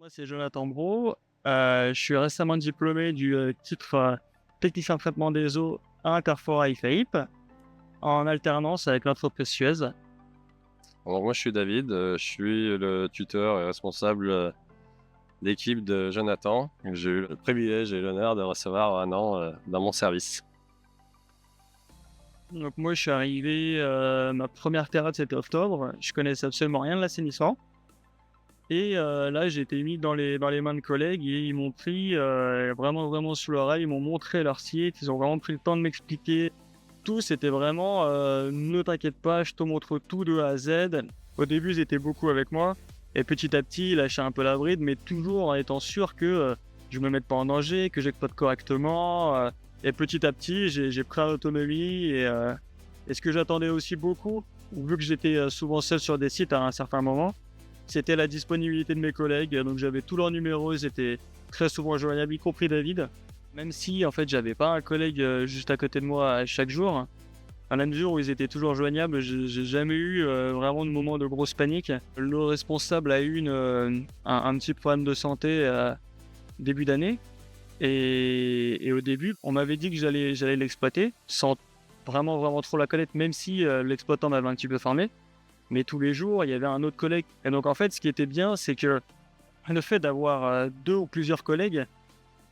Moi, c'est Jonathan Brault. Je suis récemment diplômé du titre technicien de traitement des eaux à Carrefour IFAIP en alternance avec l'entreprise Suez. Alors moi je suis David, je suis le tuteur et responsable d'équipe de Jonathan. J'ai eu le privilège et l'honneur de recevoir un an dans mon service. Donc moi, je suis arrivé, ma première période, c'était octobre. Je connaissais absolument rien de l'assainissement. Et là, j'ai été mis dans les mains de collègues et ils m'ont pris vraiment, vraiment sous l'oreille. Ils m'ont montré leur site. Ils ont vraiment pris le temps de m'expliquer tout. C'était vraiment ne t'inquiète pas, je te montre tout de A à Z. Au début, ils étaient beaucoup avec moi. Et petit à petit, ils lâchaient un peu la bride, mais toujours en étant sûr que je me mette pas en danger, que j'exploite correctement. Et petit à petit, j'ai pris l'autonomie. Et ce que j'attendais aussi beaucoup, vu que j'étais souvent seul sur des sites à un certain moment, c'était la disponibilité de mes collègues. Donc j'avais tous leurs numéros, ils étaient très souvent joignables, y compris David. Même si en fait j'avais pas un collègue juste à côté de moi chaque jour, à la mesure où ils étaient toujours joignables, j'ai jamais eu vraiment de moment de grosse panique. Le responsable a eu un petit problème de santé début d'année. Et au début, on m'avait dit que j'allais l'exploiter sans vraiment, vraiment trop la connaître, même si l'exploitant m'avait un petit peu formé. Mais tous les jours, il y avait un autre collègue. Et donc en fait, ce qui était bien, c'est que le fait d'avoir deux ou plusieurs collègues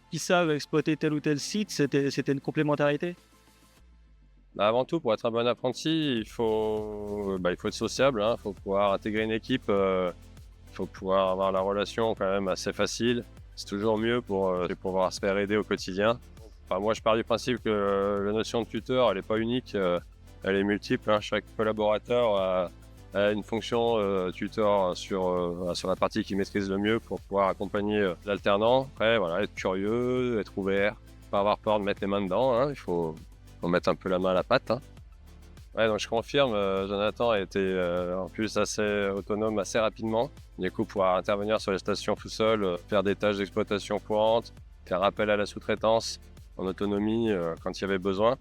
qui savent exploiter tel ou tel site, c'était une complémentarité. Bah, avant tout, pour être un bon apprenti, il faut être sociable, il faut pouvoir intégrer une équipe, il faut pouvoir avoir la relation quand même assez facile. C'est toujours mieux pour pouvoir se faire aider au quotidien. Enfin, moi je pars du principe que la notion de tuteur, elle n'est pas unique, elle est multiple, hein. Chaque collaborateur a une fonction tuteur sur la partie qu'il maîtrise le mieux pour pouvoir accompagner l'alternant. Après, voilà, être curieux, être ouvert, pas avoir peur de mettre les mains dedans, hein. Faut mettre un peu la main à la pâte, hein. Ouais, donc je confirme, Jonathan a été en plus assez autonome assez rapidement. Du coup, pouvoir intervenir sur les stations tout seul, faire des tâches d'exploitation courantes, faire appel à la sous-traitance en autonomie quand il y avait besoin.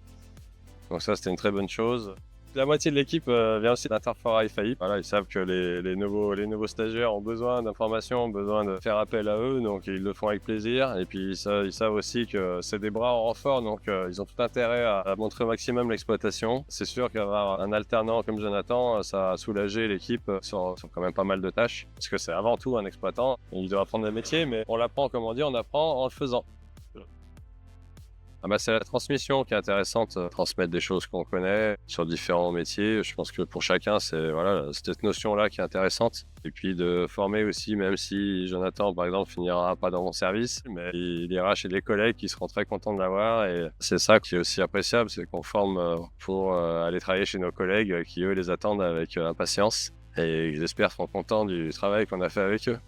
Donc ça, c'était une très bonne chose. La moitié de l'équipe vient aussi d'Interfort IFAI. Voilà, ils savent que les nouveaux stagiaires ont besoin d'informations, ont besoin de faire appel à eux, donc ils le font avec plaisir. Et puis ils savent aussi que c'est des bras en renfort, donc ils ont tout intérêt à montrer au maximum l'exploitation. C'est sûr qu'avoir un alternant comme Jonathan, ça a soulagé l'équipe sur quand même pas mal de tâches, parce que c'est avant tout un exploitant. Il doit apprendre le métier, mais on l'apprend, comme on dit, on apprend en le faisant. Ah bah, c'est la transmission qui est intéressante, transmettre des choses qu'on connaît sur différents métiers. Je pense que pour chacun, c'est voilà, cette notion-là qui est intéressante. Et puis de former aussi, même si Jonathan, par exemple, finira pas dans mon service, mais il ira chez des collègues qui seront très contents de l'avoir. Et c'est ça qui est aussi appréciable, c'est qu'on forme pour aller travailler chez nos collègues qui, eux, les attendent avec impatience. Et j'espère seront contents du travail qu'on a fait avec eux.